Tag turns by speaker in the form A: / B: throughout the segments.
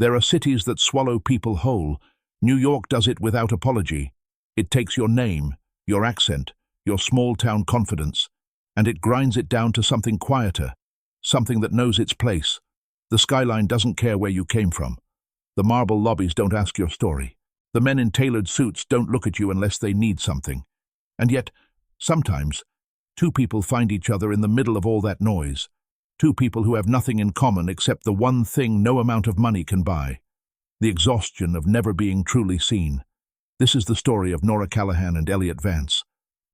A: There are cities that swallow people whole. New York does it without apology. It takes your name, your accent, your small-town confidence, and it grinds it down to something quieter, something that knows its place. The skyline doesn't care where you came from. The marble lobbies don't ask your story. The men in tailored suits don't look at you unless they need something. And yet, sometimes, two people find each other in the middle of all that noise. Two people who have nothing in common except the one thing no amount of money can buy: the exhaustion of never being truly seen. This is the story of Nora Callahan and Elliot Vance,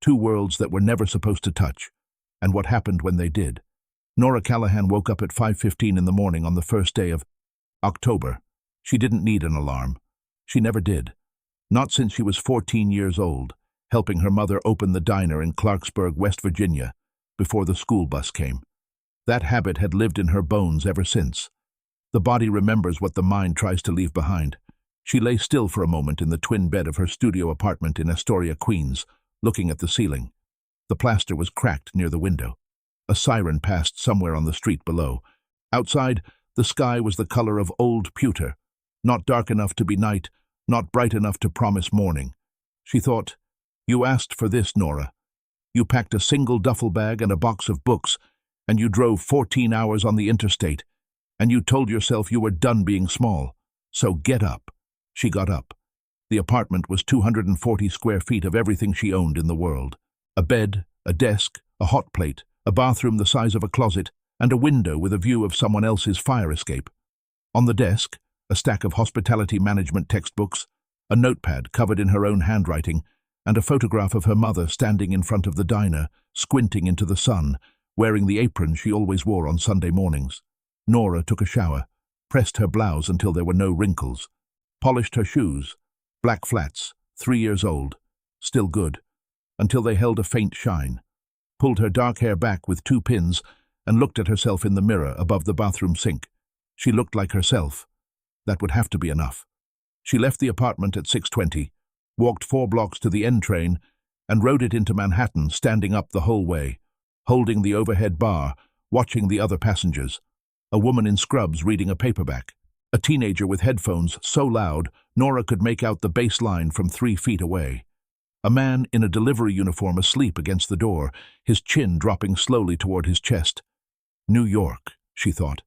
A: two worlds that were never supposed to touch, and what happened when they did. Nora Callahan woke up at 5:15 in the morning on the first day of October. She didn't need an alarm. She never did. Not since she was 14 years old, helping her mother open the diner in Clarksburg, West Virginia, before the school bus came. That habit had lived in her bones ever since. The body remembers what the mind tries to leave behind. She lay still for a moment in the twin bed of her studio apartment in Astoria, Queens, looking at the ceiling. The plaster was cracked near the window. A siren passed somewhere on the street below. Outside, the sky was the color of old pewter, not dark enough to be night, not bright enough to promise morning. She thought, "You asked for this, Nora. You packed a single duffel bag and a box of books, and you drove 14 hours on the interstate, and you told yourself you were done being small. So get up." She got up. The apartment was 240 square feet of everything she owned in the world. A bed, a desk, a hot plate, a bathroom the size of a closet, and a window with a view of someone else's fire escape. On the desk, a stack of hospitality management textbooks, a notepad covered in her own handwriting, and a photograph of her mother standing in front of the diner, squinting into the sun, wearing the apron she always wore on Sunday mornings. Nora took a shower, pressed her blouse until there were no wrinkles, polished her shoes, black flats, 3 years old, still good, until they held a faint shine, pulled her dark hair back with 2 pins, and looked at herself in the mirror above the bathroom sink. She looked like herself. That would have to be enough. She left the apartment at 6:20, walked 4 blocks to the N train, and rode it into Manhattan, standing up the whole way, holding the overhead bar, watching the other passengers. A woman in scrubs reading a paperback. A teenager with headphones so loud Nora could make out the bass line from 3 feet away. A man in a delivery uniform asleep against the door, his chin dropping slowly toward his chest. New York, she thought.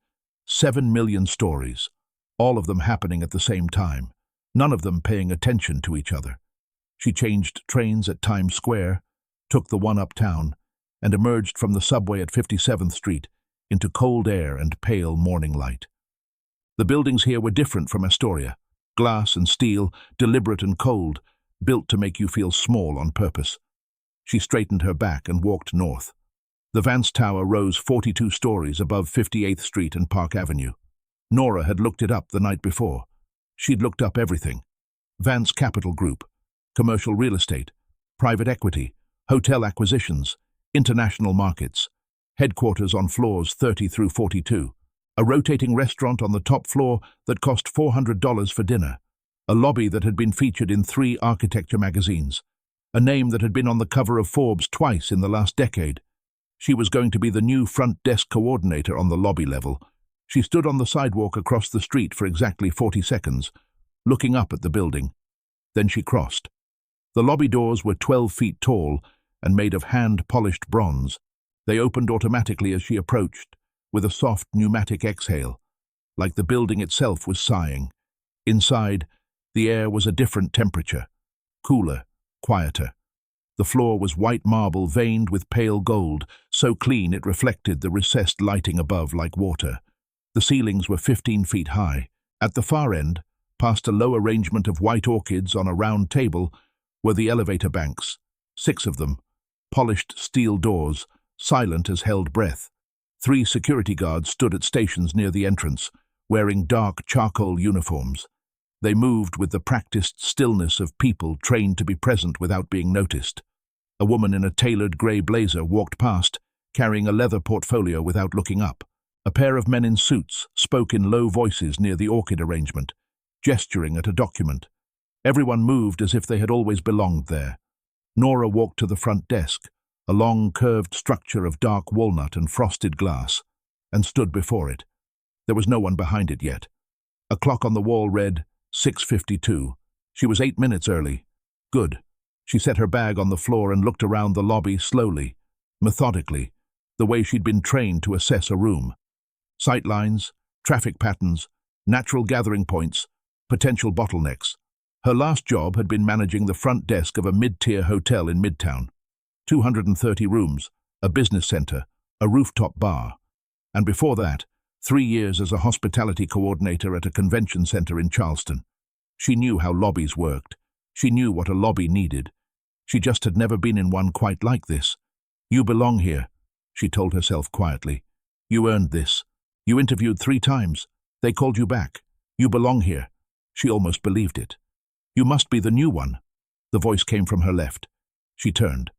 A: 7 million stories, all of them happening at the same time, none of them paying attention to each other. She changed trains at Times Square, took the one uptown, and emerged from the subway at 57th Street into cold air and pale morning light. The buildings here were different from Astoria, glass and steel, deliberate and cold, built to make you feel small on purpose. She straightened her back and walked north. The Vance Tower rose 42 stories above 58th Street and Park Avenue. Nora had looked it up the night before. She'd looked up everything. Vance Capital Group, commercial real estate, private equity, hotel acquisitions, international markets, headquarters on floors 30 through 42, a rotating restaurant on the top floor that cost $400 for dinner, a lobby that had been featured in 3 architecture magazines, a name that had been on the cover of Forbes twice in the last decade. She was going to be the new front desk coordinator on the lobby level. She stood on the sidewalk across the street for exactly 40 seconds, looking up at the building. Then she crossed. The lobby doors were 12 feet tall and made of hand-polished bronze. They opened automatically as she approached, with a soft pneumatic exhale, like the building itself was sighing. Inside, the air was a different temperature, cooler, quieter. The floor was white marble veined with pale gold, so clean it reflected the recessed lighting above like water. The ceilings were 15 feet high. At the far end, past a low arrangement of white orchids on a round table, were the elevator banks, 6 of them, polished steel doors, silent as held breath. 3 security guards stood at stations near the entrance, wearing dark charcoal uniforms. They moved with the practiced stillness of people trained to be present without being noticed. A woman in a tailored grey blazer walked past, carrying a leather portfolio without looking up. A pair of men in suits spoke in low voices near the orchid arrangement, gesturing at a document. Everyone moved as if they had always belonged there. Nora walked to the front desk, a long curved structure of dark walnut and frosted glass, and stood before it. There was no one behind it yet. A clock on the wall read 6:52. She was 8 minutes early. Good. She set her bag on the floor and looked around the lobby slowly, methodically, the way she'd been trained to assess a room. Sightlines, traffic patterns, natural gathering points, potential bottlenecks. Her last job had been managing the front desk of a mid-tier hotel in Midtown. 230 rooms, a business center, a rooftop bar. And before that, 3 years as a hospitality coordinator at a convention center in Charleston. She knew how lobbies worked. She knew what a lobby needed. She just had never been in one quite like this. You belong here, she told herself quietly. You earned this. You interviewed 3 times. They called you back. You belong here. She almost believed it. You must be the new one. The voice came from her left. She turned.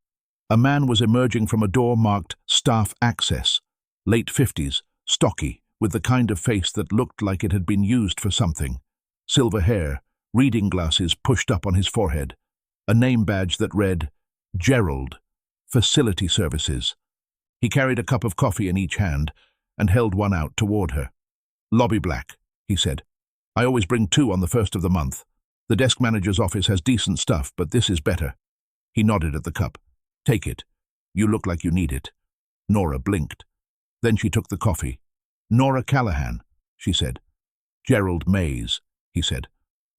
A: A man was emerging from a door marked Staff Access. Late 50s, stocky, with the kind of face that looked like it had been used for something. Silver hair, reading glasses pushed up on his forehead. A name badge that read, Gerald, Facility Services. He carried a cup of coffee in each hand and held one out toward her. Lobby black, he said. I always bring 2 on the 1st of the month. The desk manager's office has decent stuff, but this is better. He nodded at the cup. Take it. You look like you need it. Nora blinked. Then she took the coffee. Nora Callahan, she said. Gerald Mays, he said.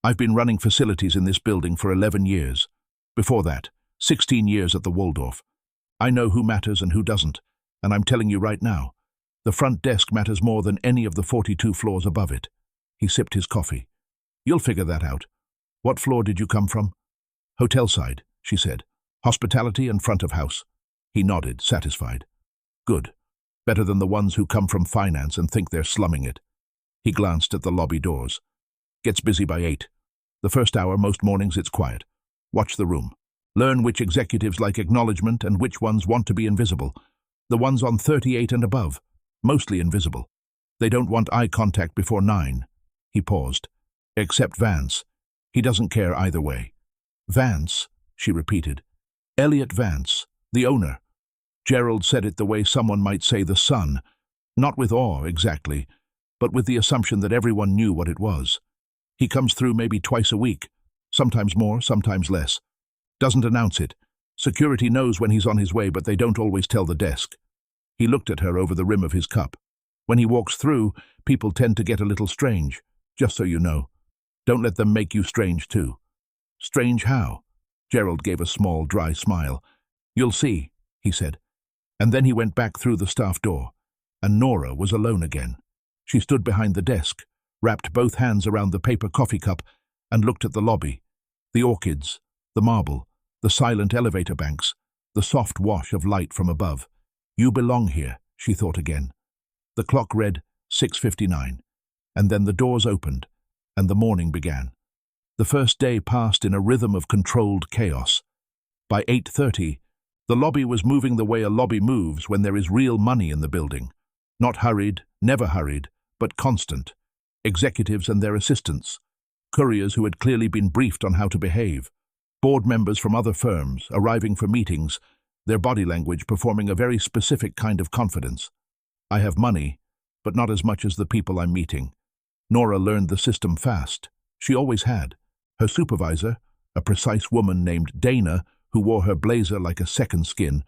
A: I've been running facilities in this building for 11 years. Before that, 16 years at the Waldorf. I know who matters and who doesn't, and I'm telling you right now, the front desk matters more than any of the 42 floors above it. He sipped his coffee. You'll figure that out. What floor did you come from? Hotel side, she said. Hospitality and front of house. He nodded, satisfied. Good. Better than the ones who come from finance and think they're slumming it. He glanced at the lobby doors. Gets busy by 8. The first hour, most mornings, it's quiet. Watch the room. Learn which executives like acknowledgement and which ones want to be invisible. The ones on 38 and above, mostly invisible. They don't want eye contact before 9. He paused. Except Vance. He doesn't care either way. Vance, she repeated. Elliot Vance, the owner. Gerald said it the way someone might say the son, not with awe exactly, but with the assumption that everyone knew what it was. He comes through maybe twice a week, sometimes more, sometimes less. Doesn't announce it. Security knows when he's on his way, but they don't always tell the desk. He looked at her over the rim of his cup. When he walks through, people tend to get a little strange, just so you know. Don't let them make you strange too. Strange how? Gerald gave a small, dry smile. You'll see, he said. And then he went back through the staff door, and Nora was alone again. She stood behind the desk, wrapped both hands around the paper coffee cup, and looked at the lobby. The orchids, the marble, the silent elevator banks, the soft wash of light from above. You belong here, she thought again. The clock read 6:59, and then the doors opened, and the morning began. The first day passed in a rhythm of controlled chaos. By 8:30, the lobby was moving the way a lobby moves when there is real money in the building. Not hurried, never hurried, but constant. Executives and their assistants, couriers who had clearly been briefed on how to behave, board members from other firms arriving for meetings, their body language performing a very specific kind of confidence. I have money, but not as much as the people I'm meeting. Nora learned the system fast. She always had. Her supervisor, a precise woman named Dana, who wore her blazer like a second skin,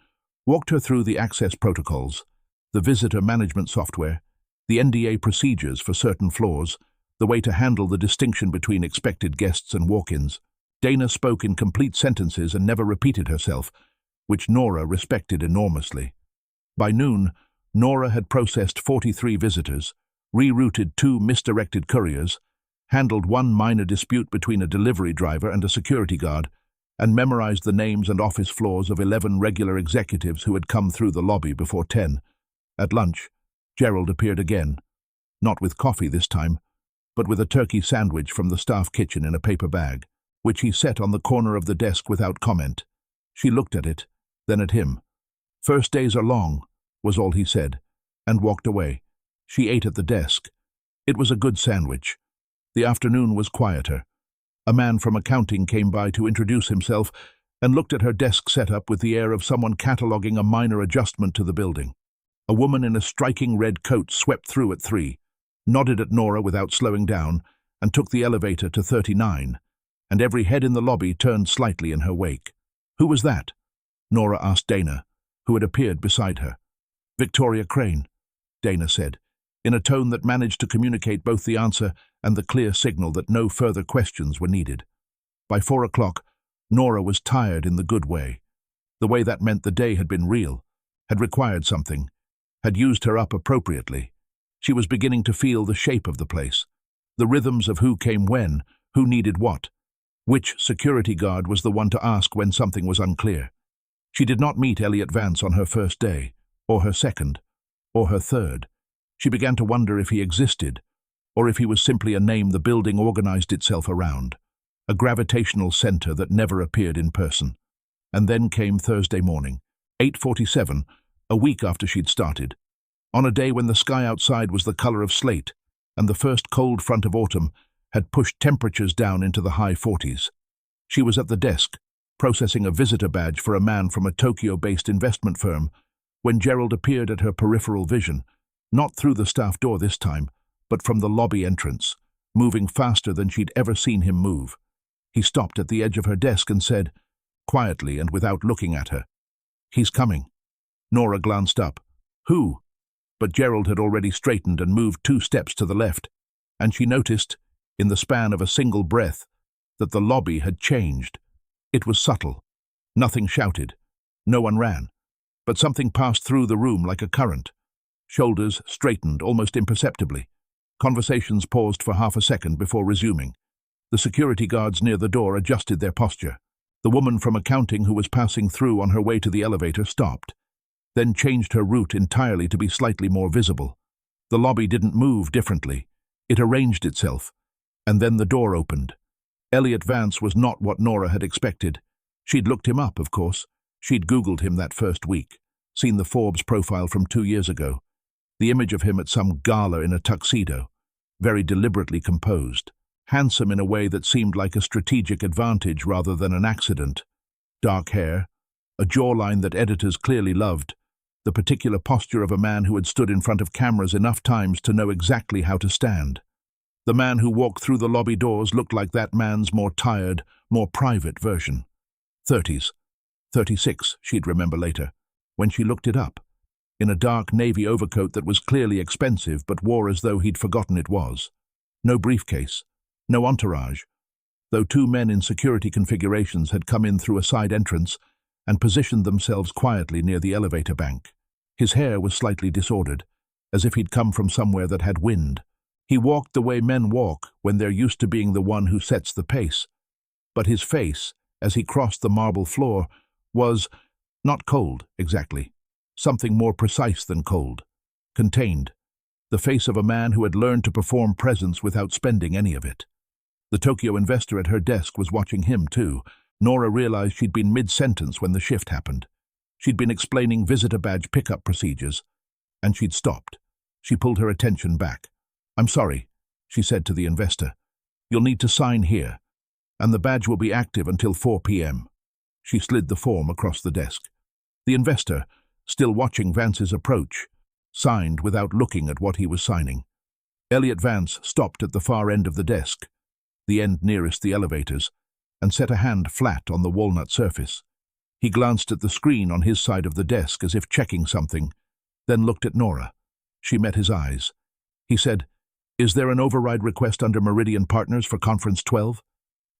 A: walked her through the access protocols, the visitor management software, the NDA procedures for certain floors, the way to handle the distinction between expected guests and walk-ins. Dana spoke in complete sentences and never repeated herself, which Nora respected enormously. By noon, Nora had processed 43 visitors, rerouted 2 misdirected couriers, handled 1 minor dispute between a delivery driver and a security guard, and memorized the names and office floors of 11 regular executives who had come through the lobby before 10. At lunch, Gerald appeared again, not with coffee this time, but with a turkey sandwich from the staff kitchen in a paper bag, which he set on the corner of the desk without comment. She looked at it, then at him. First days are long, was all he said, and walked away. She ate at the desk. It was a good sandwich. The afternoon was quieter. A man from accounting came by to introduce himself and looked at her desk setup with the air of someone cataloging a minor adjustment to the building. A woman in a striking red coat swept through at 3, nodded at Nora without slowing down, and took the elevator to 39, and every head in the lobby turned slightly in her wake. "Who was that?" Nora asked Dana, who had appeared beside her. "Victoria Crane," Dana said, in a tone that managed to communicate both the answer and the clear signal that no further questions were needed. By 4 o'clock, Nora was tired in the good way. The way that meant the day had been real, had required something, had used her up appropriately. She was beginning to feel the shape of the place, the rhythms of who came when, who needed what, which security guard was the one to ask when something was unclear. She did not meet Elliot Vance on her first day, or her second, or her third. She began to wonder if he existed, or if he was simply a name the building organized itself around, a gravitational center that never appeared in person. And then came Thursday morning, 8:47, a week after she'd started, on a day when the sky outside was the color of slate, and the first cold front of autumn had pushed temperatures down into the high 40s. She was at the desk, processing a visitor badge for a man from a Tokyo-based investment firm, when Gerald appeared at her peripheral vision, not through the staff door this time, but from the lobby entrance, moving faster than she'd ever seen him move. He stopped at the edge of her desk and said, quietly and without looking at her, "He's coming." Nora glanced up. "Who?" But Gerald had already straightened and moved 2 steps to the left, and she noticed, in the span of a single breath, that the lobby had changed. It was subtle. Nothing shouted. No one ran. But something passed through the room like a current. Shoulders straightened almost imperceptibly. Conversations paused for half a second before resuming. The security guards near the door adjusted their posture. The woman from accounting who was passing through on her way to the elevator stopped, then changed her route entirely to be slightly more visible. The lobby didn't move differently. It arranged itself. And then the door opened. Elliot Vance was not what Nora had expected. She'd looked him up, of course. She'd Googled him that first week, seen the Forbes profile from 2 years ago, the image of him at some gala in a tuxedo, very deliberately composed, handsome in a way that seemed like a strategic advantage rather than an accident. Dark hair, a jawline that editors clearly loved, the particular posture of a man who had stood in front of cameras enough times to know exactly how to stand. The man who walked through the lobby doors looked like that man's more tired, more private version. 30s. 36, she'd remember later, when she looked it up, in a dark navy overcoat that was clearly expensive but wore as though he'd forgotten it was. No briefcase, no entourage, though 2 men in security configurations had come in through a side entrance and positioned themselves quietly near the elevator bank. His hair was slightly disordered, as if he'd come from somewhere that had wind. He walked the way men walk when they're used to being the one who sets the pace. But his face, as he crossed the marble floor, was not cold, exactly. Something more precise than cold. Contained. The face of a man who had learned to perform presence without spending any of it. The Tokyo investor at her desk was watching him, too. Nora realized she'd been mid-sentence when the shift happened. She'd been explaining visitor badge pickup procedures, and she'd stopped. She pulled her attention back. "I'm sorry," she said to the investor. "You'll need to sign here, and the badge will be active until 4 p.m. She slid the form across the desk. The investor, still watching Vance's approach, signed without looking at what he was signing. Elliot Vance stopped at the far end of the desk, the end nearest the elevators, and set a hand flat on the walnut surface. He glanced at the screen on his side of the desk as if checking something, then looked at Nora. She met his eyes. He said, "Is there an override request under Meridian Partners for Conference 12?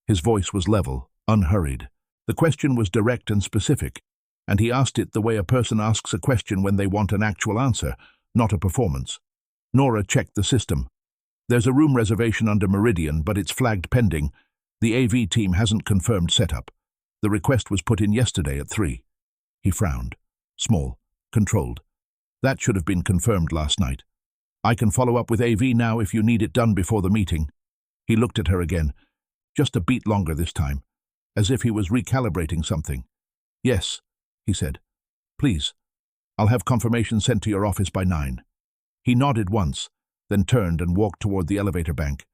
A: His voice was level, unhurried. The question was direct and specific, and he asked it the way a person asks a question when they want an actual answer, not a performance. Nora checked the system. "There's a room reservation under Meridian, but it's flagged pending. The AV team hasn't confirmed setup. The request was put in yesterday at 3. He frowned. Small, controlled. "That should have been confirmed last night. "I can follow up with AV now if you need it done before the meeting." He looked at her again, just a beat longer this time, as if he was recalibrating something. "Yes," he said. "Please. I'll have confirmation sent to your office by 9. He nodded once, then turned and walked toward the elevator bank.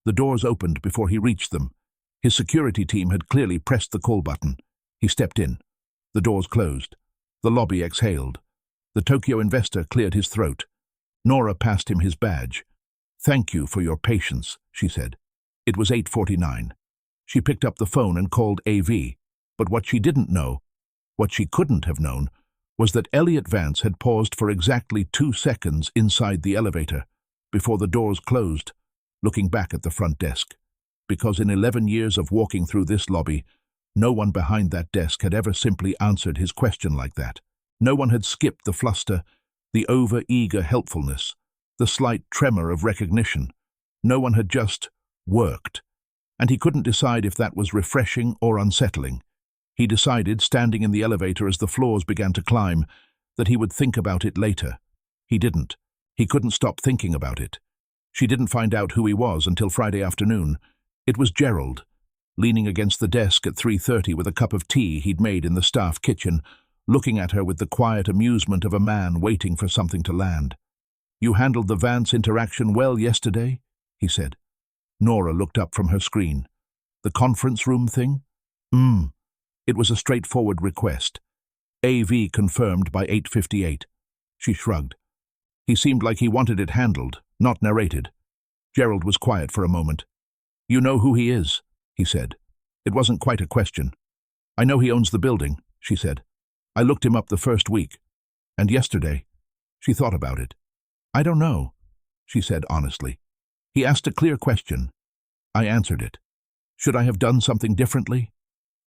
A: The doors opened before he reached them. His security team had clearly pressed the call button. He stepped in. The doors closed. The lobby exhaled. The Tokyo investor cleared his throat. Nora passed him his badge. "Thank you for your patience," she said. It was 8:49. She picked up the phone and called AV, but what she didn't know, what she couldn't have known, was that Elliot Vance had paused for exactly 2 seconds inside the elevator, before the doors closed, looking back at the front desk. Because in 11 years of walking through this lobby, no one behind that desk had ever simply answered his question like that. No one had skipped the fluster, the over-eager helpfulness, the slight tremor of recognition. No one had just worked, and he couldn't decide if that was refreshing or unsettling. He decided, standing in the elevator as the floors began to climb, that he would think about it later. He didn't. He couldn't stop thinking about it. She didn't find out who he was until Friday afternoon. It was Gerald, leaning against the desk at 3:30 with a cup of tea he'd made in the staff kitchen, looking at her with the quiet amusement of a man waiting for something to land. "You handled the Vance interaction well yesterday?" he said. Nora looked up from her screen. "The conference room thing?" It was a straightforward request. AV confirmed by 8:58. She shrugged. He seemed like he wanted it handled, not narrated. Gerald was quiet for a moment. "You know who he is?" he said. It wasn't quite a question. "I know he owns the building," she said. "I looked him up the first week. And yesterday." She thought about it. "I don't know," she said honestly. "He asked a clear question. I answered it. Should I have done something differently?"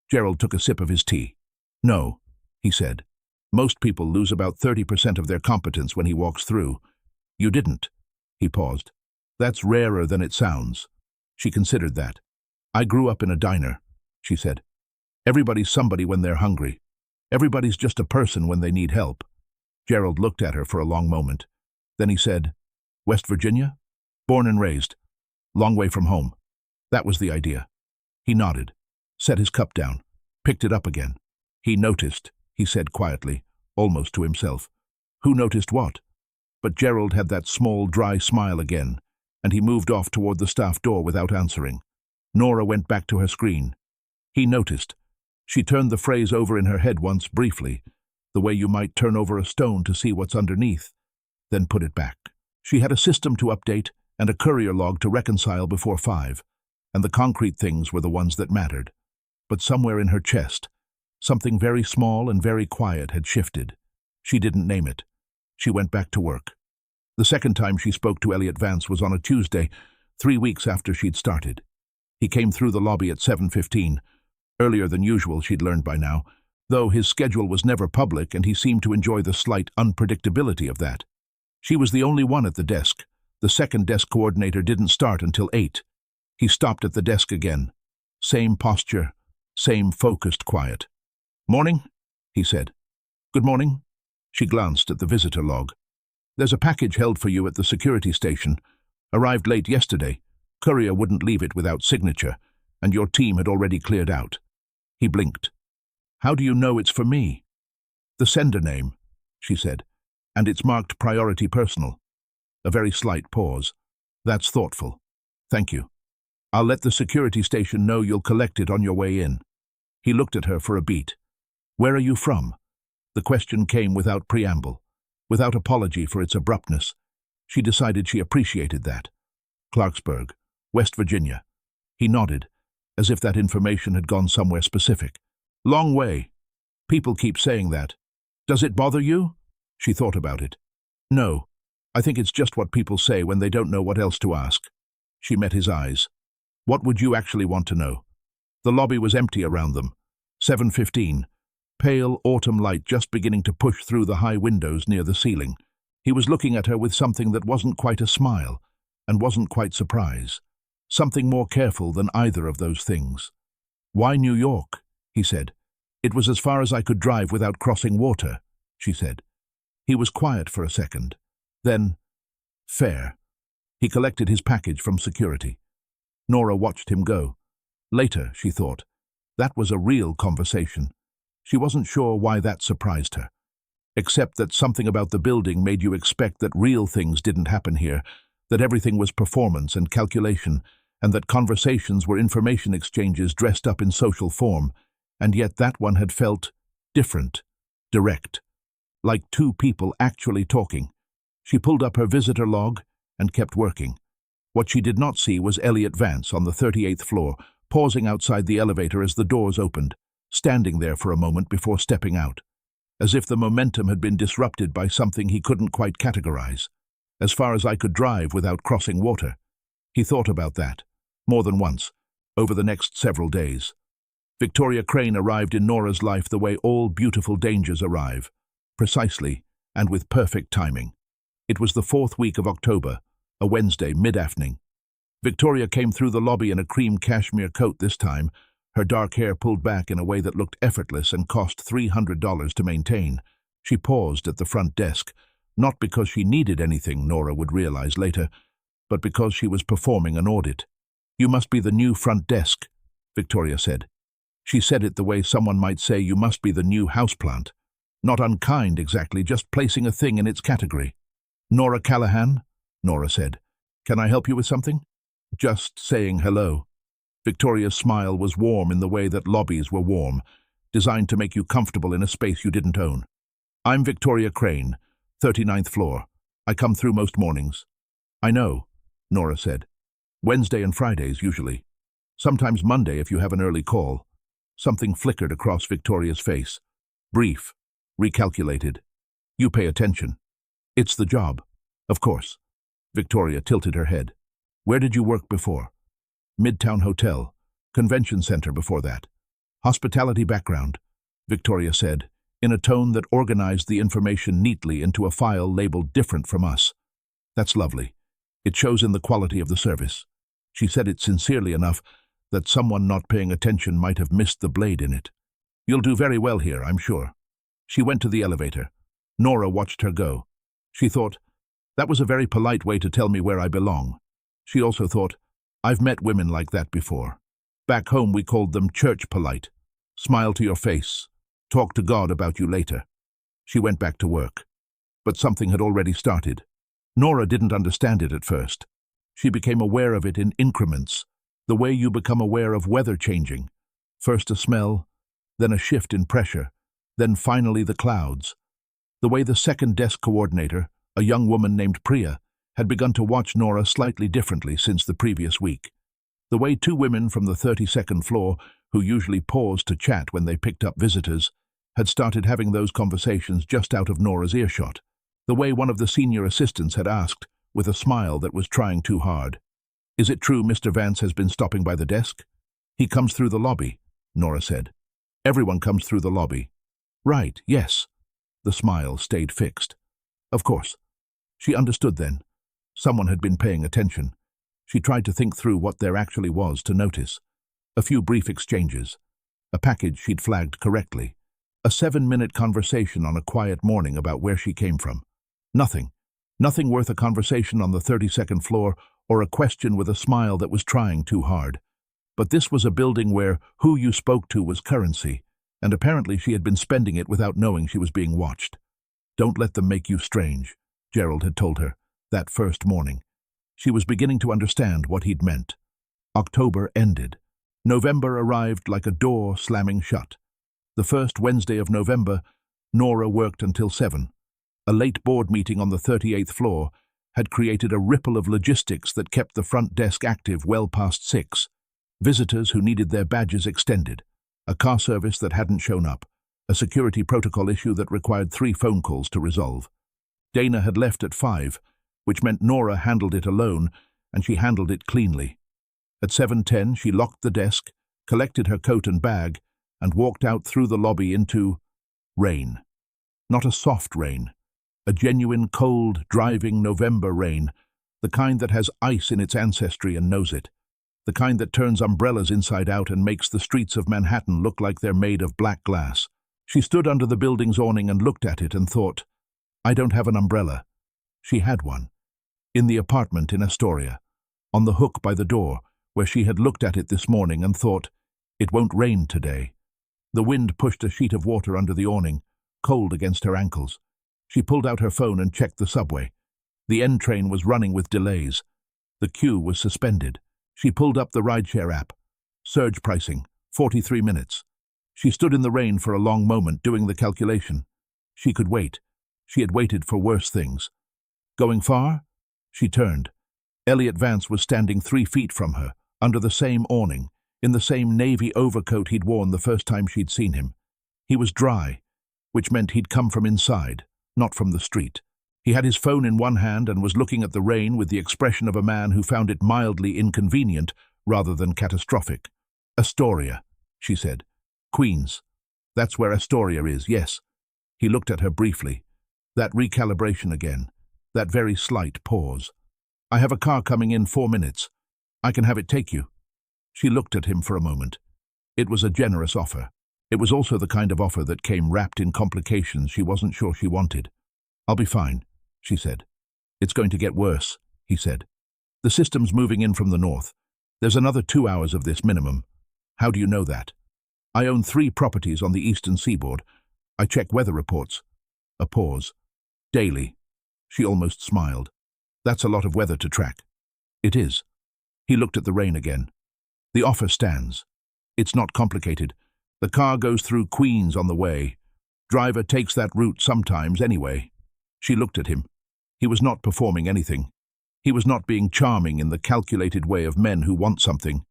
A: Gerald took a sip of his tea. "No," he said. "Most people lose about 30% of their competence when he walks through. You didn't." He paused. "That's rarer than it sounds." She considered that. "I grew up in a diner," she said. "Everybody's somebody when they're hungry. Everybody's just a person when they need help." Gerald looked at her for a long moment. Then he said, "West Virginia? Born and raised. Long way from home." That was the idea. He nodded, set his cup down, picked it up again. "He noticed," he said quietly, almost to himself. "Who noticed what?" But Gerald had that small, dry smile again, and he moved off toward the staff door without answering. Nora went back to her screen. "He noticed." She turned the phrase over in her head once briefly, the way you might turn over a stone to see what's underneath, then put it back. She had a system to update and a courier log to reconcile before 5, and the concrete things were the ones that mattered. But somewhere in her chest, something very small and very quiet had shifted. She didn't name it. She went back to work. The second time she spoke to Elliot Vance was on a Tuesday, 3 weeks after she'd started. He came through the lobby at 7:15, earlier than usual, she'd learned by now, though his schedule was never public and he seemed to enjoy the slight unpredictability of that. She was the only one at the desk. The second desk coordinator didn't start until 8. He stopped at the desk again. Same posture, same focused quiet. "Morning," he said. "Good morning." She glanced at the visitor log. "There's a package held for you at the security station. Arrived late yesterday. Courier wouldn't leave it without signature, and your team had already cleared out." He blinked. "How do you know it's for me?" "The sender name," she said, "and it's marked priority personal." A very slight pause. "That's thoughtful. Thank you. I'll let the security station know you'll collect it on your way in." He looked at her for a beat. "Where are you from?" The question came without preamble, without apology for its abruptness. She decided she appreciated that. "Clarksburg, West Virginia." He nodded, as if that information had gone somewhere specific. "Long way. People keep saying that. Does it bother you?" She thought about it. "No. I think it's just what people say when they don't know what else to ask." She met his eyes. "What would you actually want to know?" The lobby was empty around them. 7:15. Pale autumn light just beginning to push through the high windows near the ceiling. He was looking at her with something that wasn't quite a smile, and wasn't quite surprise. Something more careful than either of those things. "Why New York?" he said. "It was as far as I could drive without crossing water," she said. He was quiet for a second. Then, "Fair." He collected his package from security. Nora watched him go. Later, she thought, that was a real conversation. She wasn't sure why that surprised her, except that something about the building made you expect that real things didn't happen here, that everything was performance and calculation, and that conversations were information exchanges dressed up in social form, and yet that one had felt different, direct, like two people actually talking. She pulled up her visitor log and kept working. What she did not see was Elliot Vance on the 38th floor, pausing outside the elevator as the doors opened, standing there for a moment before stepping out, as if the momentum had been disrupted by something he couldn't quite categorize. As far as I could drive without crossing water. He thought about that, more than once, over the next several days. Victoria Crane arrived in Nora's life the way all beautiful dangers arrive, precisely and with perfect timing. It was the 4th week of October, a Wednesday, mid-afternoon. Victoria came through the lobby in a cream cashmere coat this time, her dark hair pulled back in a way that looked effortless and cost $300 to maintain. She paused at the front desk, not because she needed anything, Nora would realize later, but because she was performing an audit. "You must be the new front desk," Victoria said. She said it the way someone might say you must be the new houseplant. Not unkind exactly, just placing a thing in its category. "Nora Callahan," Nora said. "Can I help you with something?" "Just saying hello." Victoria's smile was warm in the way that lobbies were warm, designed to make you comfortable in a space you didn't own. "I'm Victoria Crane, 39th floor. I come through most mornings." "I know," Nora said. "Wednesday and Fridays, usually. Sometimes Monday if you have an early call." Something flickered across Victoria's face. Brief, recalculated. "You pay attention. It's the job." "Of course." Victoria tilted her head. "Where did you work before?" "Midtown Hotel. Convention Center before that." "Hospitality background," Victoria said, in a tone that organized the information neatly into a file labeled "different from us." "That's lovely. It shows in the quality of the service." She said it sincerely enough that someone not paying attention might have missed the blade in it. "You'll do very well here, I'm sure." She went to the elevator. Nora watched her go. She thought, that was a very polite way to tell me where I belong. She also thought, I've met women like that before. Back home we called them church polite. Smile to your face. Talk to God about you later. She went back to work. But something had already started. Nora didn't understand it at first. She became aware of it in increments, the way you become aware of weather changing. First a smell, then a shift in pressure, then finally the clouds. The way the second desk coordinator, a young woman named Priya, had begun to watch Nora slightly differently since the previous week. The way 2 women from the 32nd floor, who usually paused to chat when they picked up visitors, had started having those conversations just out of Nora's earshot. The way one of the senior assistants had asked, with a smile that was trying too hard, "Is it true Mr. Vance has been stopping by the desk?" "He comes through the lobby," Nora said. "Everyone comes through the lobby." "Right, yes." The smile stayed fixed. Of course. She understood then. Someone had been paying attention. She tried to think through what there actually was to notice. A few brief exchanges. A package she'd flagged correctly. A 7-minute conversation on a quiet morning about where she came from. Nothing. Nothing worth a conversation on the 32nd floor or a question with a smile that was trying too hard. But this was a building where who you spoke to was currency, and apparently she had been spending it without knowing she was being watched. "Don't let them make you strange," Gerald had told her, that first morning. She was beginning to understand what he'd meant. October ended. November arrived like a door slamming shut. The first Wednesday of November, Nora worked until 7. A late board meeting on the 38th floor had created a ripple of logistics that kept the front desk active well past 6. Visitors who needed their badges extended, a car service that hadn't shown up, a security protocol issue that required 3 phone calls to resolve. Dana had left at 5, which meant Nora handled it alone, and she handled it cleanly. At 7:10, she locked the desk, collected her coat and bag, and walked out through the lobby into rain. Not a soft rain. A genuine, cold, driving November rain, the kind that has ice in its ancestry and knows it, the kind that turns umbrellas inside out and makes the streets of Manhattan look like they're made of black glass. She stood under the building's awning and looked at it and thought, I don't have an umbrella. She had one. In the apartment in Astoria, on the hook by the door, where she had looked at it this morning and thought, it won't rain today. The wind pushed a sheet of water under the awning, cold against her ankles. She pulled out her phone and checked the subway. The N train was running with delays. The queue was suspended. She pulled up the rideshare app. Surge pricing, 43 minutes. She stood in the rain for a long moment doing the calculation. She could wait. She had waited for worse things. Going far? She turned. Elliot Vance was standing 3 feet from her, under the same awning, in the same navy overcoat he'd worn the first time she'd seen him. He was dry, which meant he'd come from inside, not from the street. He had his phone in one hand and was looking at the rain with the expression of a man who found it mildly inconvenient rather than catastrophic. "Astoria," she said. "Queens. That's where Astoria is, yes." He looked at her briefly. That recalibration again. That very slight pause. "I have a car coming in 4 minutes. I can have it take you." She looked at him for a moment. It was a generous offer. It was also the kind of offer that came wrapped in complications she wasn't sure she wanted. "I'll be fine," she said. "It's going to get worse," he said. "The system's moving in from the north. There's another 2 hours of this minimum." "How do you know that?" "I own 3 properties on the eastern seaboard. I check weather reports." A pause. "Daily." She almost smiled. "That's a lot of weather to track." "It is." He looked at the rain again. "The offer stands. It's not complicated. The car goes through Queens on the way. Driver takes that route sometimes anyway." She looked at him. He was not performing anything. He was not being charming in the calculated way of men who want something.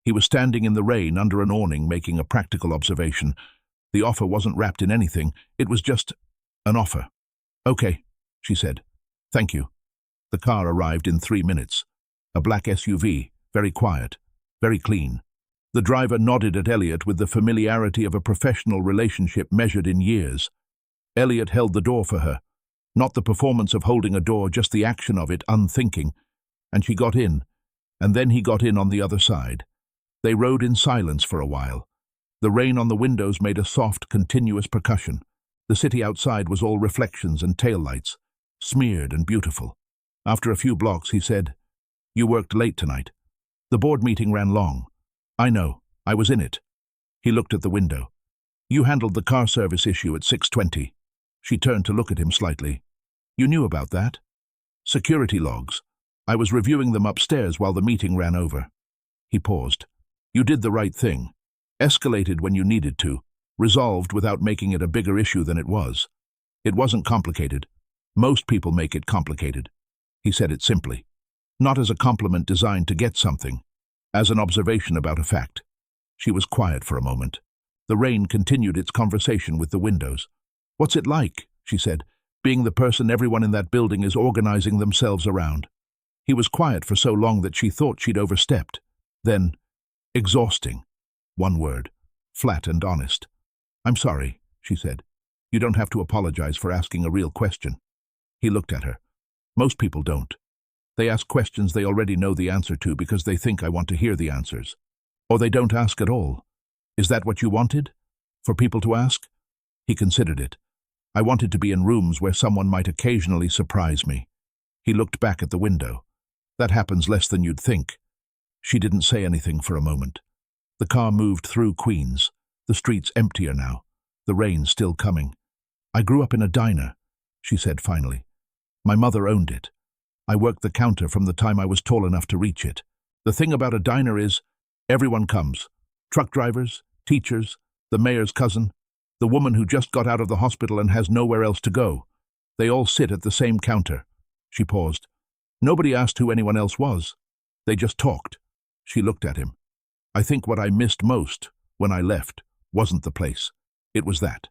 A: He was standing in the rain under an awning making a practical observation. The offer wasn't wrapped in anything. It was just an offer. "Okay," she said. "Thank you." The car arrived in 3 minutes. A black SUV, very quiet, very clean. The driver nodded at Elliot with the familiarity of a professional relationship measured in years. Elliot held the door for her. Not the performance of holding a door, just the action of it, unthinking. And she got in, and then he got in on the other side. They rode in silence for a while. The rain on the windows made a soft, continuous percussion. The city outside was all reflections and taillights, smeared and beautiful. After a few blocks, he said, "You worked late tonight. The board meeting ran long." "I know. I was in it." He looked at the window. "You handled the car service issue at 6:20. She turned to look at him slightly. "You knew about that?" "Security logs. I was reviewing them upstairs while the meeting ran over." He paused. "You did the right thing. Escalated when you needed to. Resolved without making it a bigger issue than it was. It wasn't complicated. Most people make it complicated." He said it simply. Not as a compliment designed to get something. As an observation about a fact. She was quiet for a moment. The rain continued its conversation with the windows. "What's it like?" she said, "being the person everyone in that building is organizing themselves around?" He was quiet for so long that she thought she'd overstepped. Then, "Exhausting." One word. Flat and honest. "I'm sorry," she said. "You don't have to apologize for asking a real question." He looked at her. "Most people don't. They ask questions they already know the answer to because they think I want to hear the answers. Or they don't ask at all. Is that what you wanted? For people to ask?" He considered it. "I wanted to be in rooms where someone might occasionally surprise me." He looked back at the window. "That happens less than you'd think." She didn't say anything for a moment. The car moved through Queens. The streets emptier now. The rain still coming. "I grew up in a diner," she said finally. "My mother owned it. I worked the counter from the time I was tall enough to reach it. The thing about a diner is, everyone comes. Truck drivers, teachers, the mayor's cousin, the woman who just got out of the hospital and has nowhere else to go. They all sit at the same counter." She paused. "Nobody asked who anyone else was. They just talked." She looked at him. "I think what I missed most, when I left, wasn't the place. It was that."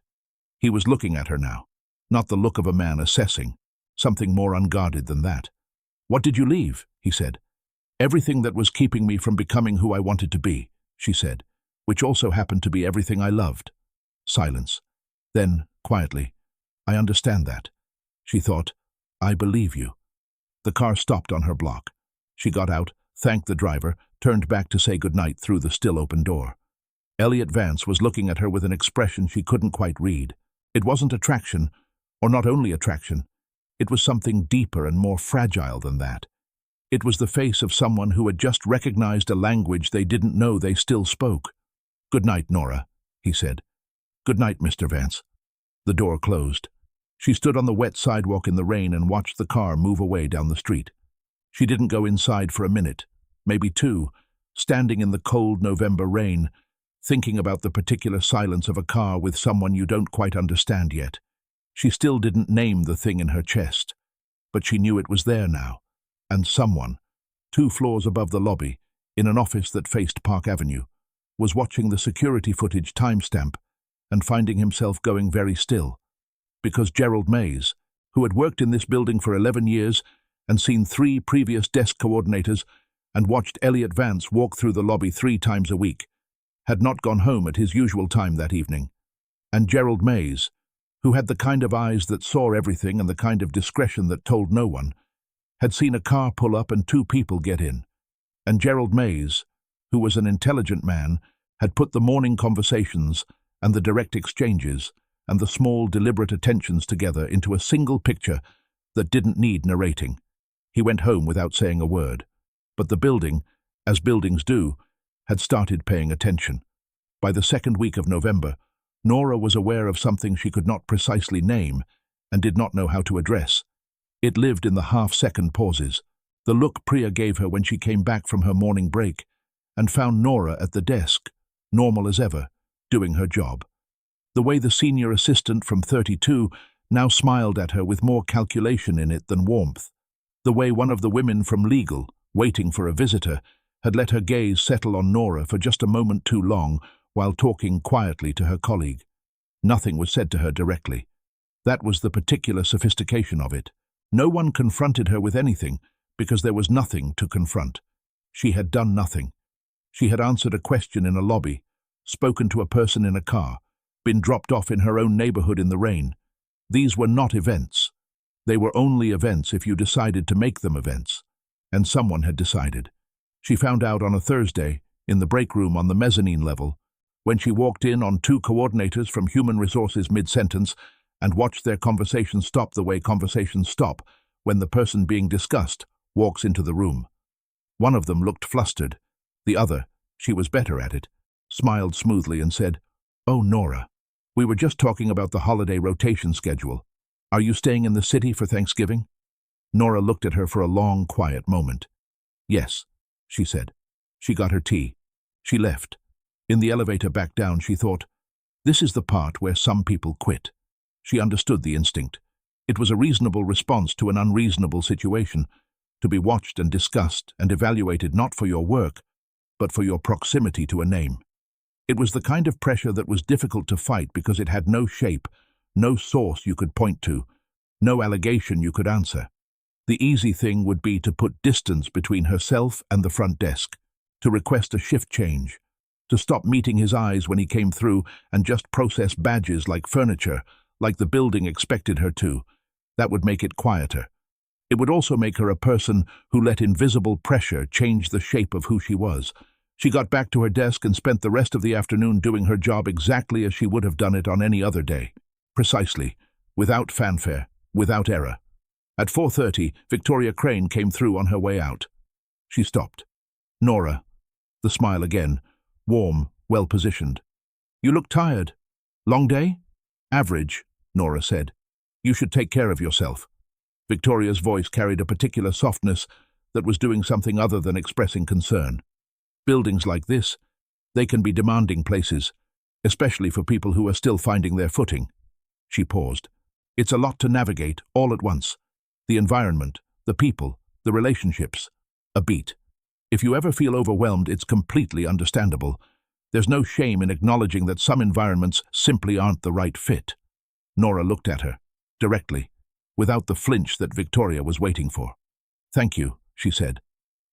A: He was looking at her now. Not the look of a man assessing. Something more unguarded than that. "What did you leave?" he said. "Everything that was keeping me from becoming who I wanted to be," she said, "which also happened to be everything I loved." Silence. Then, quietly, "I understand that." She thought, "I believe you." The car stopped on her block. She got out, thanked the driver, turned back to say goodnight through the still open door. Elliot Vance was looking at her with an expression she couldn't quite read. It wasn't attraction, or not only attraction. It was something deeper and more fragile than that. It was the face of someone who had just recognized a language they didn't know they still spoke. "Good night, Nora," he said. "Good night, Mr. Vance." The door closed. She stood on the wet sidewalk in the rain and watched the car move away down the street. She didn't go inside for a minute, maybe 2, standing in the cold November rain, thinking about the particular silence of a car with someone you don't quite understand yet. She still didn't name the thing in her chest, but she knew it was there now, and someone, 2 floors above the lobby, in an office that faced Park Avenue, was watching the security footage timestamp and finding himself going very still. Because Gerald Mays, who had worked in this building for 11 years and seen 3 previous desk coordinators and watched Elliot Vance walk through the lobby 3 times a week, had not gone home at his usual time that evening. And Gerald Mays, who had the kind of eyes that saw everything and the kind of discretion that told no one, had seen a car pull up and 2 people get in. And Gerald Mays, who was an intelligent man, had put the morning conversations and the direct exchanges and the small, deliberate attentions together into a single picture that didn't need narrating. He went home without saying a word. But the building, as buildings do, had started paying attention. By the 2nd week of November, Nora was aware of something she could not precisely name and did not know how to address. It lived in the half-second pauses, the look Priya gave her when she came back from her morning break and found Nora at the desk, normal as ever, doing her job. The way the senior assistant from 32 now smiled at her with more calculation in it than warmth. The way one of the women from legal, waiting for a visitor, had let her gaze settle on Nora for just a moment too long while talking quietly to her colleague. Nothing was said to her directly. That was the particular sophistication of it. No one confronted her with anything because there was nothing to confront. She had done nothing. She had answered a question in a lobby, spoken to a person in a car, been dropped off in her own neighborhood in the rain. These were not events. They were only events if you decided to make them events. And someone had decided. She found out on a Thursday, in the break room on the mezzanine level, when she walked in on 2 coordinators from Human Resources mid-sentence and watched their conversation stop the way conversations stop when the person being discussed walks into the room. One of them looked flustered. The other, she was better at it, smiled smoothly and said, "Oh, Nora, we were just talking about the holiday rotation schedule. Are you staying in the city for Thanksgiving?" Nora looked at her for a long, quiet moment. "Yes," she said. She got her tea. She left. In the elevator back down, she thought, this is the part where some people quit. She understood the instinct. It was a reasonable response to an unreasonable situation, to be watched and discussed and evaluated not for your work, but for your proximity to a name. It was the kind of pressure that was difficult to fight because it had no shape, no source you could point to, no allegation you could answer. The easy thing would be to put distance between herself and the front desk, to request a shift change, to stop meeting his eyes when he came through and just process badges like furniture, like the building expected her to. That would make it quieter. It would also make her a person who let invisible pressure change the shape of who she was. She got back to her desk and spent the rest of the afternoon doing her job exactly as she would have done it on any other day. Precisely, without fanfare, without error. At 4:30, Victoria Crane came through on her way out. She stopped. "Nora," the smile again, warm, well-positioned. "You look tired. Long day?" "Average," Nora said. "You should take care of yourself." Victoria's voice carried a particular softness that was doing something other than expressing concern. Buildings like this, they can be demanding places, especially for people who are still finding their footing. She paused. It's a lot to navigate, all at once. The environment, the people, the relationships. A beat. If you ever feel overwhelmed, it's completely understandable. There's no shame in acknowledging that some environments simply aren't the right fit. Nora looked at her, directly, without the flinch that Victoria was waiting for. "Thank you," she said.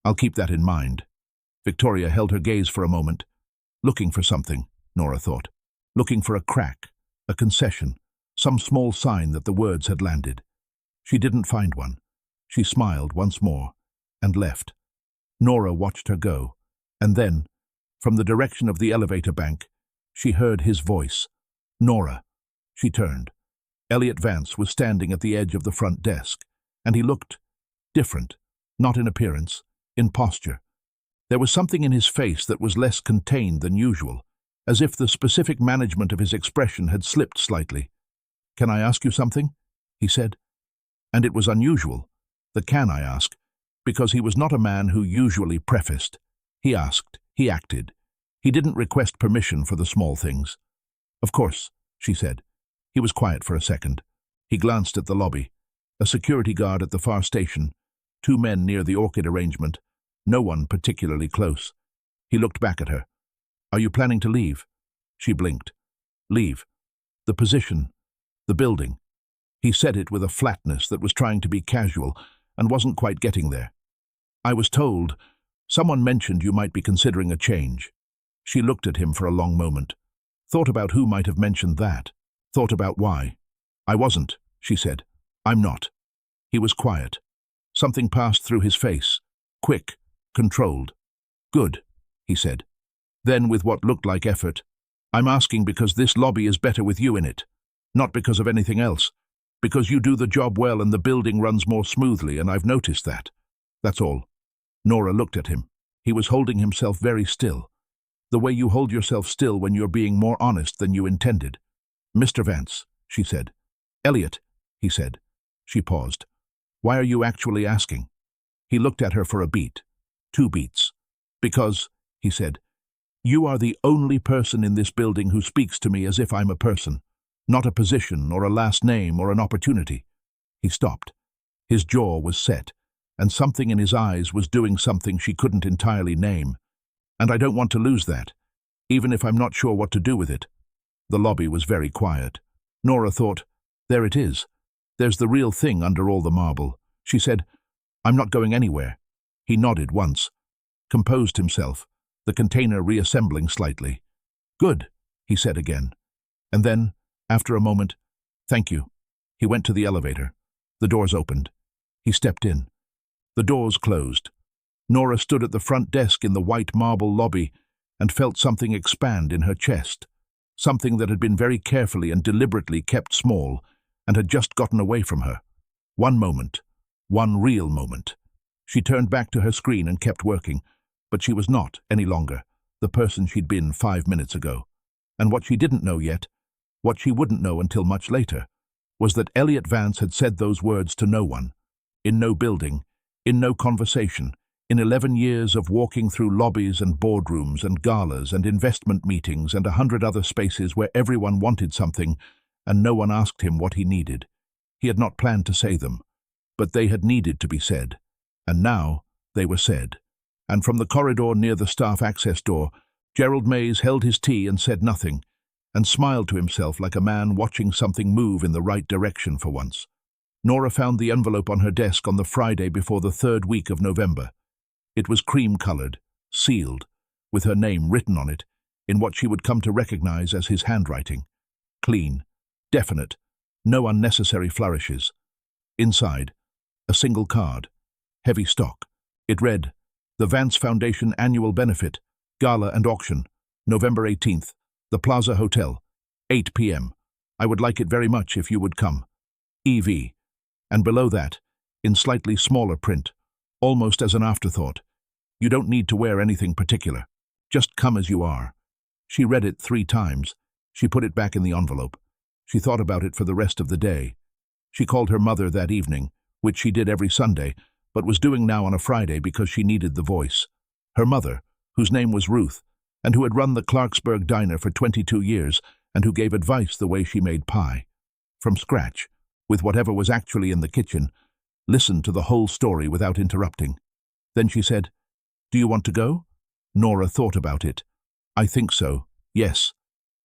A: "I'll keep that in mind." Victoria held her gaze for a moment, looking for something, Nora thought. Looking for a crack, a concession, some small sign that the words had landed. She didn't find one. She smiled once more and left. Nora watched her go, and then, from the direction of the elevator bank, she heard his voice. "Nora." She turned. Elliot Vance was standing at the edge of the front desk, and he looked different, not in appearance, in posture. There was something in his face that was less contained than usual, as if the specific management of his expression had slipped slightly. "Can I ask you something?" he said. And it was unusual, the "can I ask," because he was not a man who usually prefaced. He asked, he acted. He didn't request permission for the small things. "Of course," she said. He was quiet for a second. He glanced at the lobby. A security guard at the far station, 2 men near the orchid arrangement, No one particularly close. He looked back at her. Are you planning to leave? She blinked. Leave. The position. The building. He said it with a flatness that was trying to be casual and wasn't quite getting there. I was told. Someone mentioned you might be considering a change. She looked at him for a long moment. Thought about who might have mentioned that. Thought about why. I wasn't, she said. I'm not. He was quiet. Something passed through his face. Quick. Controlled. Good, he said. Then, with what looked like effort, I'm asking because this lobby is better with you in it. Not because of anything else. Because you do the job well and the building runs more smoothly, and I've noticed that. That's all. Nora looked at him. He was holding himself very still. The way you hold yourself still when you're being more honest than you intended. Mr. Vance, she said. Elliot, he said. She paused. Why are you actually asking? He looked at her for a beat. 2 beats. Because, he said, you are the only person in this building who speaks to me as if I'm a person, not a position or a last name or an opportunity. He stopped. His jaw was set, and something in his eyes was doing something she couldn't entirely name. And I don't want to lose that, even if I'm not sure what to do with it. The lobby was very quiet. Nora thought, there it is. There's the real thing under all the marble. She said, I'm not going anywhere. He nodded once, composed himself, the container reassembling slightly. Good, he said again. And then, after a moment, thank you. He went to the elevator. The doors opened. He stepped in. The doors closed. Nora stood at the front desk in the white marble lobby and felt something expand in her chest, something that had been very carefully and deliberately kept small and had just gotten away from her. One moment. One real moment. She turned back to her screen and kept working, but she was not, any longer, the person she'd been 5 minutes ago. And what she didn't know yet, what she wouldn't know until much later, was that Elliot Vance had said those words to no one, in no building, in no conversation, in 11 years of walking through lobbies and boardrooms and galas and investment meetings and 100 other spaces where everyone wanted something and no one asked him what he needed. He had not planned to say them, but they had needed to be said, and now they were said. And from the corridor near the staff access door, Gerald Mays held his tea and said nothing, and smiled to himself like a man watching something move in the right direction for once. Nora found the envelope on her desk on the Friday before the 3rd week of November. It was cream-colored, sealed, with her name written on it, in what she would come to recognize as his handwriting. Clean, definite, no unnecessary flourishes. Inside, a single card, heavy stock. It read, The Vance Foundation Annual Benefit, Gala and Auction, November 18th, the Plaza Hotel, 8 p.m. I would like it very much if you would come. E.V. And below that, in slightly smaller print, almost as an afterthought, you don't need to wear anything particular. Just come as you are. She read it 3 times. She put it back in the envelope. She thought about it for the rest of the day. She called her mother that evening, which she did every Sunday, but was doing now on a Friday because she needed the voice. Her mother, whose name was Ruth, and who had run the Clarksburg Diner for 22 years, and who gave advice the way she made pie. From scratch, with whatever was actually in the kitchen, listened to the whole story without interrupting. Then she said, Do you want to go? Nora thought about it. I think so, yes.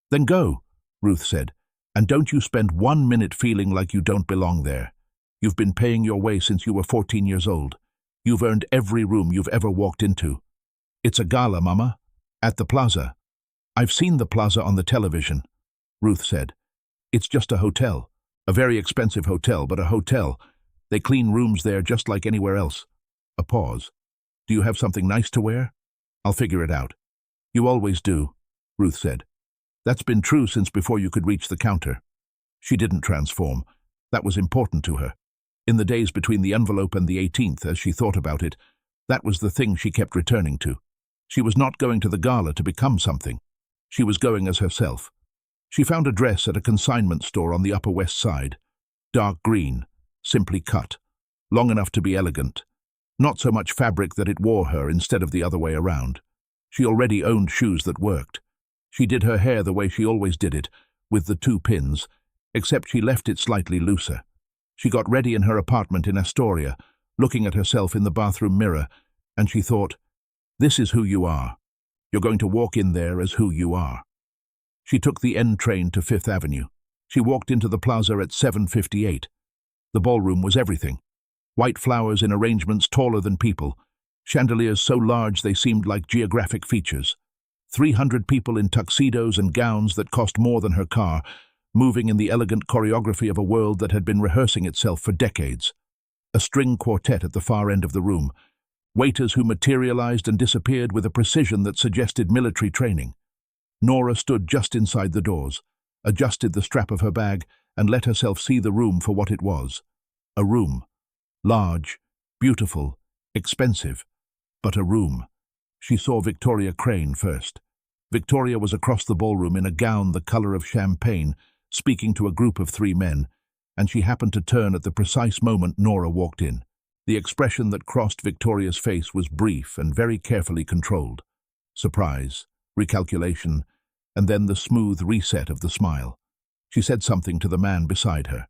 A: Then go, Ruth said, and don't you spend 1 minute feeling like you don't belong there. You've been paying your way since you were 14 years old. You've earned every room you've ever walked into. It's a gala, Mama. At the Plaza. I've seen the Plaza on the television, Ruth said. It's just a hotel. A very expensive hotel, but a hotel. They clean rooms there just like anywhere else. A pause. Do you have something nice to wear? I'll figure it out. You always do, Ruth said. That's been true since before you could reach the counter. She didn't transform. That was important to her. In the days between the envelope and the 18th, as she thought about it, that was the thing she kept returning to. She was not going to the gala to become something. She was going as herself. She found a dress at a consignment store on the Upper West Side. Dark green, simply cut, long enough to be elegant. Not so much fabric that it wore her instead of the other way around. She already owned shoes that worked. She did her hair the way she always did it, with the 2 pins, except she left it slightly looser. She got ready in her apartment in Astoria, looking at herself in the bathroom mirror, And she thought, this is who you are. You're going to walk in there as who you are. She took the N train to Fifth Avenue. She walked into the plaza at 7:58. The ballroom was everything. White flowers in arrangements taller than people, chandeliers so large they seemed like geographic features. 300 people in tuxedos and gowns that cost more than her car, moving in the elegant choreography of a world that had been rehearsing itself for decades. A string quartet at the far end of the room, waiters who materialized and disappeared with a precision that suggested military training. Nora stood just inside the doors, adjusted the strap of her bag, and let herself see the room for what it was. A room. Large, beautiful, expensive, but a room. She saw Victoria Crane first. Victoria was across the ballroom in a gown the color of champagne, speaking to a group of 3 men, and she happened to turn at the precise moment Nora walked in. The expression that crossed Victoria's face was brief and very carefully controlled. Surprise, recalculation, and then the smooth reset of the smile. She said something to the man beside her.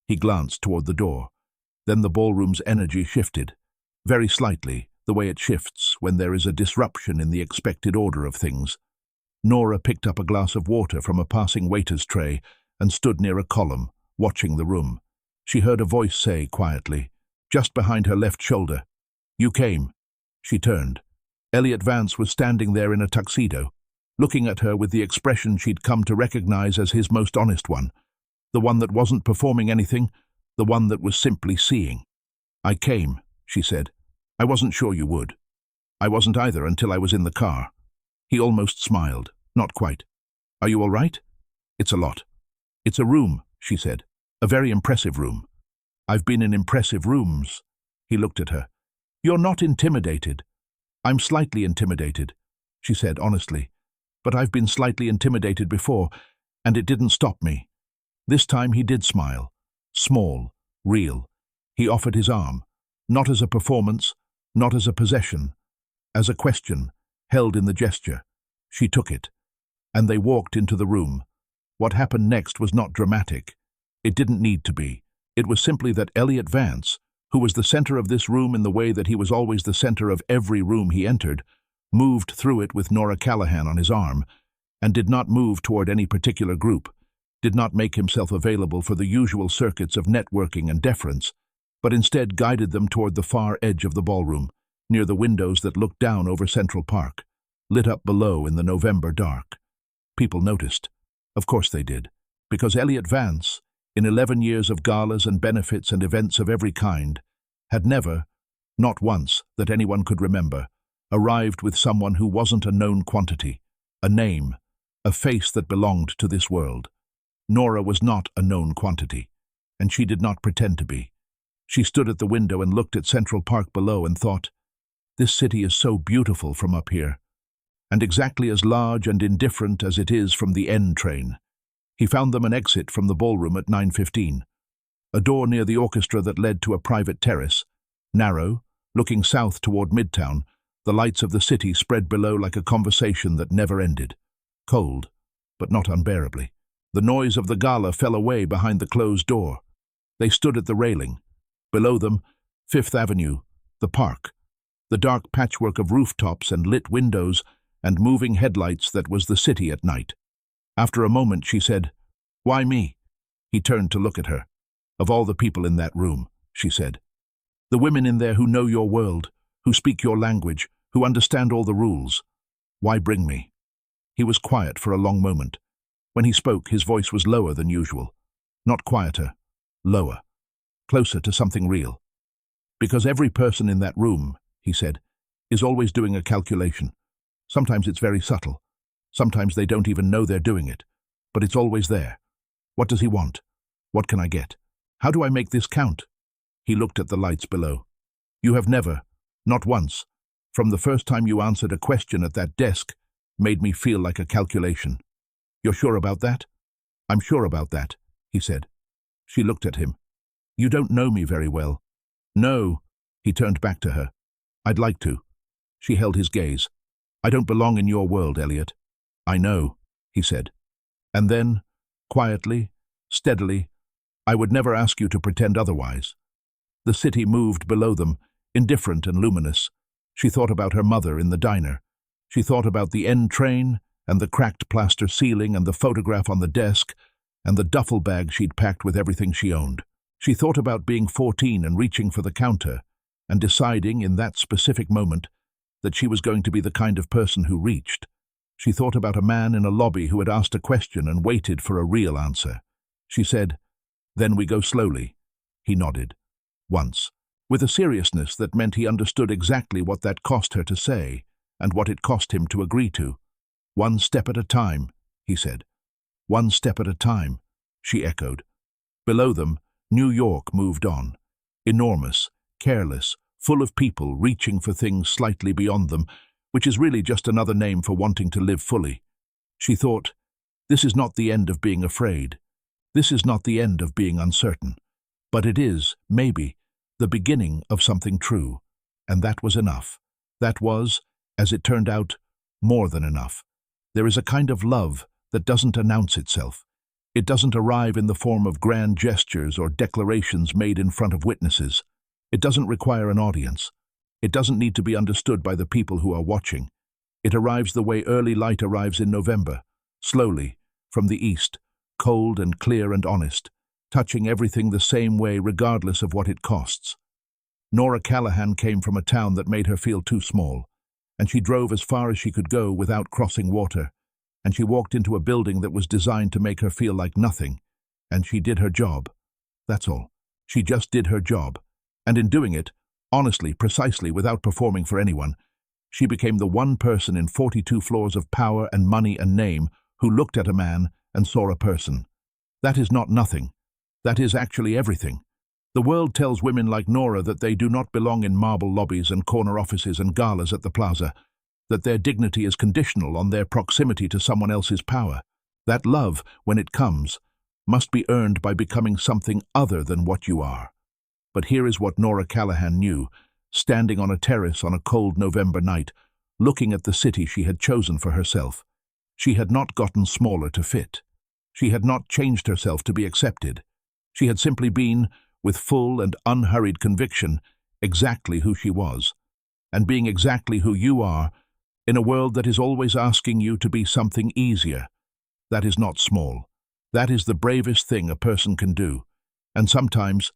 A: He glanced toward the door. Then the ballroom's energy shifted, very slightly, the way it shifts when there is a disruption in the expected order of things. Nora picked up a glass of water from a passing waiter's tray and stood near a column, watching the room. She heard a voice say quietly, just behind her left shoulder, "You came." She turned. Elliot Vance was standing there in a tuxedo, looking at her with the expression she'd come to recognize as his most honest one, the one that wasn't performing anything, the one that was simply seeing. "I came," she said. "I wasn't sure you would. I wasn't either until I was in the car." He almost smiled. "Not quite. Are you all right?" "It's a lot." "It's a room," she said. "A very impressive room." "I've been in impressive rooms." He looked at her. "You're not intimidated." "I'm slightly intimidated," she said honestly. "But I've been slightly intimidated before, and it didn't stop me." This time he did smile. Small, real. He offered his arm, not as a performance, not as a possession, as a question, held in the gesture. She took it, and they walked into the room. What happened next was not dramatic. It didn't need to be. It was simply that Elliot Vance, who was the center of this room in the way that he was always the center of every room he entered, moved through it with Nora Callahan on his arm, and did not move toward any particular group, did not make himself available for the usual circuits of networking and deference, but instead guided them toward the far edge of the ballroom, near the windows that looked down over Central Park, lit up below in the November dark. People noticed. Of course they did, because Elliot Vance, in 11 years of galas and benefits and events of every kind, had never, not once that anyone could remember, arrived with someone who wasn't a known quantity, a name, a face that belonged to this world. Nora was not a known quantity, and she did not pretend to be. She stood at the window and looked at Central Park below and thought, this city is so beautiful from up here, and exactly as large and indifferent as it is from the N train. He found them an exit from the ballroom at 9:15, a door near the orchestra that led to a private terrace, narrow, looking south toward Midtown, the lights of the city spread below like a conversation that never ended. Cold, but not unbearably. The noise of the gala fell away behind the closed door. They stood at the railing. Below them, Fifth Avenue, the park, the dark patchwork of rooftops and lit windows and moving headlights that was the city at night. After a moment, she said, "Why me?" He turned to look at her. "Of all the people in that room," she said. "The women in there who know your world, who speak your language, who understand all the rules. Why bring me?" He was quiet for a long moment. When he spoke, his voice was lower than usual. Not quieter, lower, closer to something real. "Because every person in that room," he said, "is always doing a calculation. Sometimes it's very subtle. Sometimes they don't even know they're doing it. But it's always there. What does he want? What can I get? How do I make this count?" He looked at the lights below. "You have never, not once, from the first time you answered a question at that desk, made me feel like a calculation. You're sure about that?" "I'm sure about that," he said. She looked at him. "You don't know me very well." "No," he turned back to her. "I'd like to." She held his gaze. "I don't belong in your world, Elliot." "I know," he said. And then, quietly, steadily, "I would never ask you to pretend otherwise." The city moved below them, indifferent and luminous. She thought about her mother in the diner. She thought about the end train, and the cracked plaster ceiling, and the photograph on the desk, and the duffel bag she'd packed with everything she owned. She thought about being 14 and reaching for the counter, and deciding in that specific moment that she was going to be the kind of person who reached. She thought about a man in a lobby who had asked a question and waited for a real answer. She said, "Then we go slowly." He nodded. Once, with a seriousness that meant he understood exactly what that cost her to say, and what it cost him to agree to. "One step at a time," he said. "One step at a time," she echoed. Below them, New York moved on. Enormous, careless, full of people reaching for things slightly beyond them, which is really just another name for wanting to live fully. She thought, this is not the end of being afraid. This is not the end of being uncertain. But it is, maybe, the beginning of something true. And that was enough. That was, as it turned out, more than enough. There is a kind of love that doesn't announce itself. It doesn't arrive in the form of grand gestures or declarations made in front of witnesses. It doesn't require an audience. It doesn't need to be understood by the people who are watching. It arrives the way early light arrives in November, slowly, from the east, cold and clear and honest, touching everything the same way regardless of what it costs. Nora Callahan came from a town that made her feel too small, and she drove as far as she could go without crossing water, and she walked into a building that was designed to make her feel like nothing, and she did her job. That's all. She just did her job. And in doing it, honestly, precisely, without performing for anyone, she became the one person in 42 floors of power and money and name who looked at a man and saw a person. That is not nothing. That is actually everything. The world tells women like Nora that they do not belong in marble lobbies and corner offices and galas at the plaza, that their dignity is conditional on their proximity to someone else's power. That love, when it comes, must be earned by becoming something other than what you are. But here is what Nora Callahan knew, standing on a terrace on a cold November night, looking at the city she had chosen for herself. She had not gotten smaller to fit. She had not changed herself to be accepted. She had simply been, with full and unhurried conviction, exactly who she was. And being exactly who you are, in a world that is always asking you to be something easier, that is not small. That is the bravest thing a person can do. And sometimes,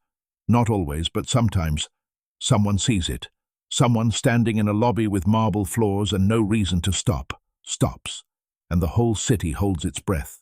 A: not always, but sometimes, someone sees it. Someone standing in a lobby with marble floors and no reason to stop, stops, and the whole city holds its breath.